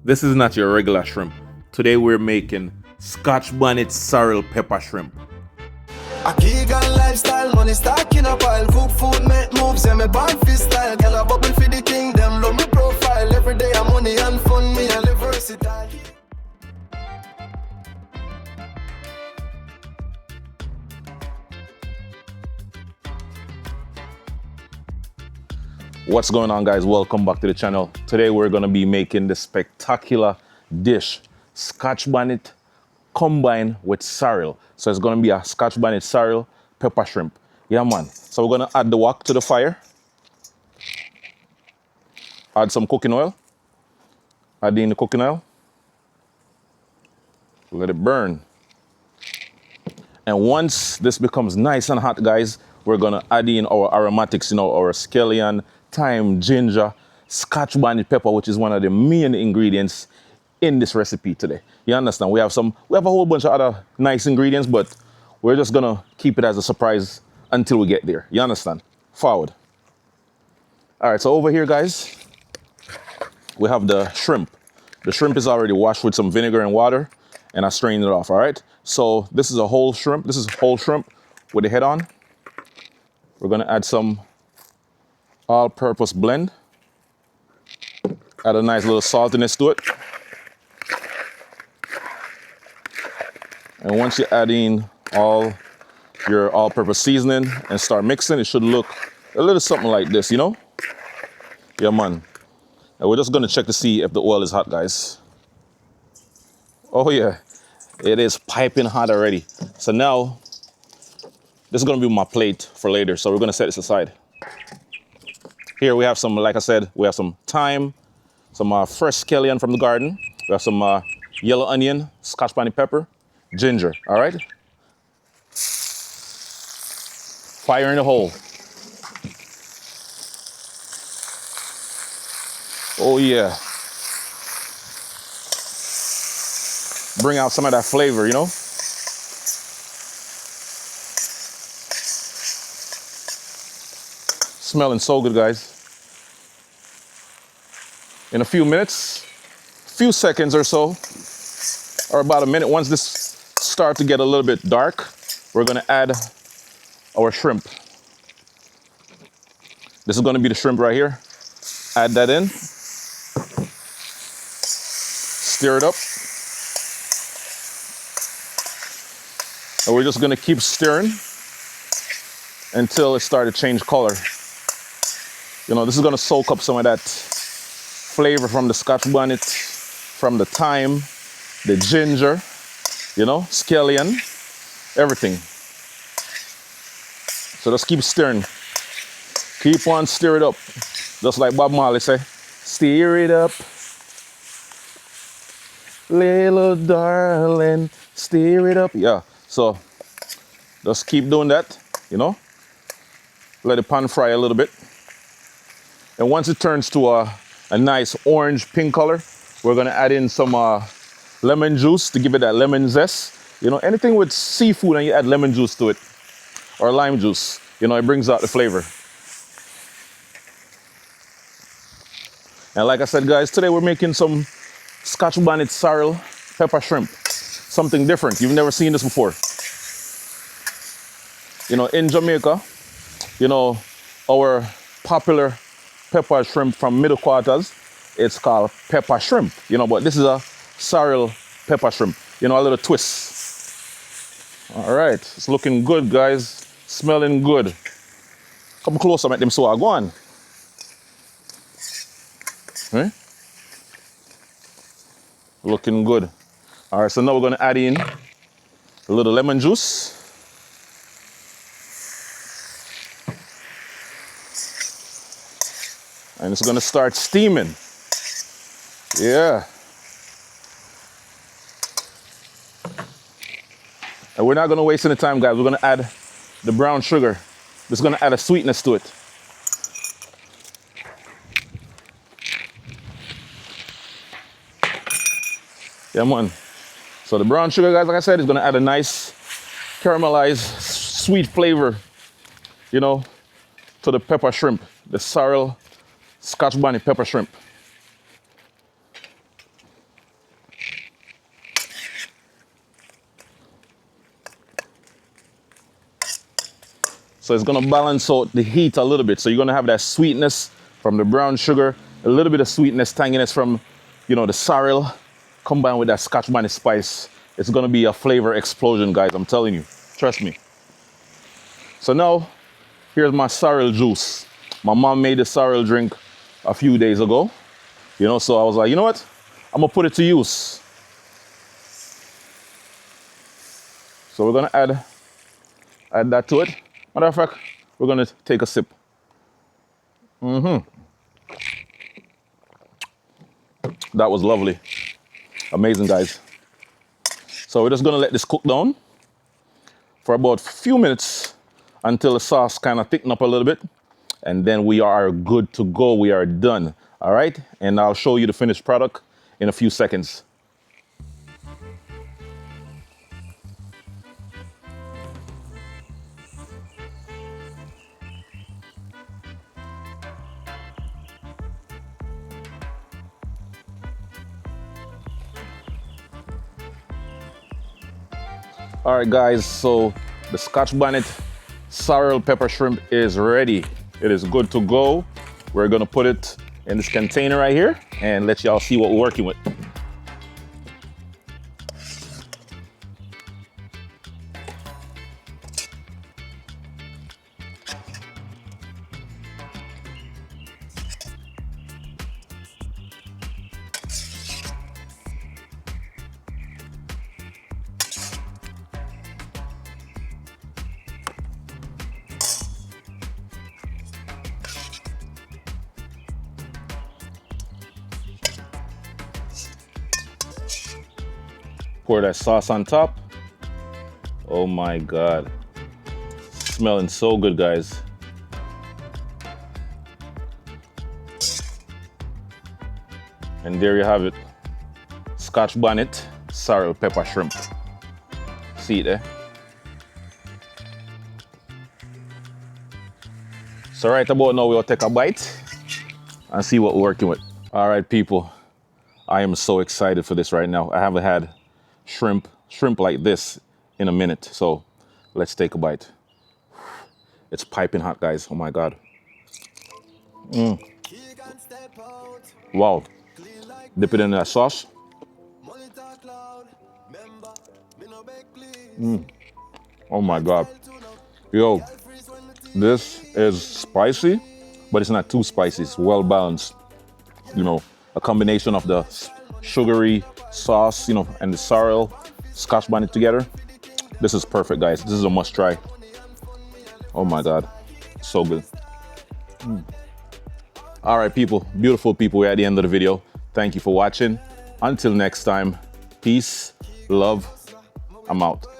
This is not your regular shrimp. Today we're making scotch bonnet sorrel pepper shrimp. A vegan lifestyle, money stack in a pile. Cook food, make moves, and me born fi style. Girl a bubble for the kingdom, love me profile. Every day I'm money and fun, me a live versatile. What's going on, guys? Welcome back to the channel. Today we're gonna be making the spectacular dish, scotch bonnet combined with sorrel. So it's gonna be a scotch bonnet sorrel pepper shrimp. Yeah, man. So we're gonna add the wok to the fire. Add some cooking oil. Add in the cooking oil. Let it burn. And once this becomes nice and hot, guys, we're gonna add in our aromatics, our scallion, thyme, ginger, scotch bonnet pepper, which is one of the main ingredients in this recipe today. You understand? We have a whole bunch of other nice ingredients, but we're just gonna keep it as a surprise until we get there. You understand? Forward. All right, so over here, guys, we have the shrimp. The shrimp is already washed with some vinegar and water, and I strained it off, all right? So this is a whole shrimp. This is whole shrimp with the head on. We're gonna add some all-purpose blend. Add a nice little saltiness to it. And once you add in all your all-purpose seasoning and start mixing, it should look a little something like this, Yeah, man. And we're just gonna check to see if the oil is hot, guys. Oh yeah, it is piping hot already. So now, this is gonna be my plate for later. So we're gonna set this aside. Here we have some, like I said, we have some thyme, some fresh scallion from the garden. We have some yellow onion, scotch bonnet pepper, ginger, all right? Fire in the hole. Oh yeah. Bring out some of that flavor, Smelling so good, guys. In a few minutes, few seconds or so, or about a minute, once this starts to get a little bit dark, we're gonna add our shrimp. This is gonna be the shrimp right here. Add that in. Stir it up. And we're just gonna keep stirring until it starts to change color. This is gonna soak up some of that flavor from the scotch bonnet, from the thyme, the ginger, scallion, everything. So just keep stirring. Keep on stir it up. Just like Bob Marley say, stir it up. Little darling, stir it up. Yeah, so just keep doing that, Let the pan fry a little bit. And once it turns to a nice orange pink color, we're gonna add in some lemon juice to give it that lemon zest. Anything with seafood and you add lemon juice to it, or lime juice, it brings out the flavor. And like I said, guys, today we're making some scotch bonnet sorrel pepper shrimp. Something different. You've never seen this before. In Jamaica, our popular pepper shrimp from middle quarters, it's called pepper shrimp, but this is a sorrel pepper shrimp, a little twist. All right, it's looking good, guys. Smelling good. Come closer, make them so I go on. Right? Looking good. All right, so now we're gonna add in a little lemon juice. And it's gonna start steaming. Yeah. And we're not gonna waste any time, guys. We're gonna add the brown sugar. This is gonna add a sweetness to it. Yeah, man. So the brown sugar, guys, like I said, is gonna add a nice caramelized, sweet flavor, to the pepper shrimp, the sorrel scotch bonnet pepper shrimp. So it's gonna balance out the heat a little bit. So you're gonna have that sweetness from the brown sugar, a little bit of sweetness, tanginess from, you know, the sorrel, combined with that scotch bonnet spice. It's gonna be a flavor explosion, guys, I'm telling you, trust me. So now, here's my sorrel juice. My mom made the sorrel drink a few days ago, you know, so I was like, you know what? I'm gonna put it to use. So we're gonna add that to it. Matter of fact, we're gonna take a sip. That was lovely. Amazing, guys. So we're just gonna let this cook down for about a few minutes until the sauce kind of thicken up a little bit. And then we are good to go. We are done. All right. And I'll show you the finished product in a few seconds. All right, guys. So the Scotch bonnet sorrel pepper shrimp is ready. It is good to go. We're gonna put it in this container right here and let y'all see what we're working with. Pour that sauce on top. Oh my God. Smelling so good, guys. And there you have it. Scotch bonnet, sorrel pepper shrimp. See it there? So right about now, we'll take a bite and see what we're working with. All right, people. I am so excited for this right now. I haven't had shrimp like this in a minute. So let's take a bite. It's piping hot, guys. Oh my God. Wow. Dip it in that sauce. Oh my God. Yo, this is spicy, but it's not too spicy. It's well balanced. You know, a combination of the sugary sauce, you know, and the sorrel, Scotch bonnet together. This is perfect, guys. This is a must try. Oh my God, so good. All right, people, beautiful people, we're at the end of the video. Thank you for watching. Until next time, peace, love, I'm out.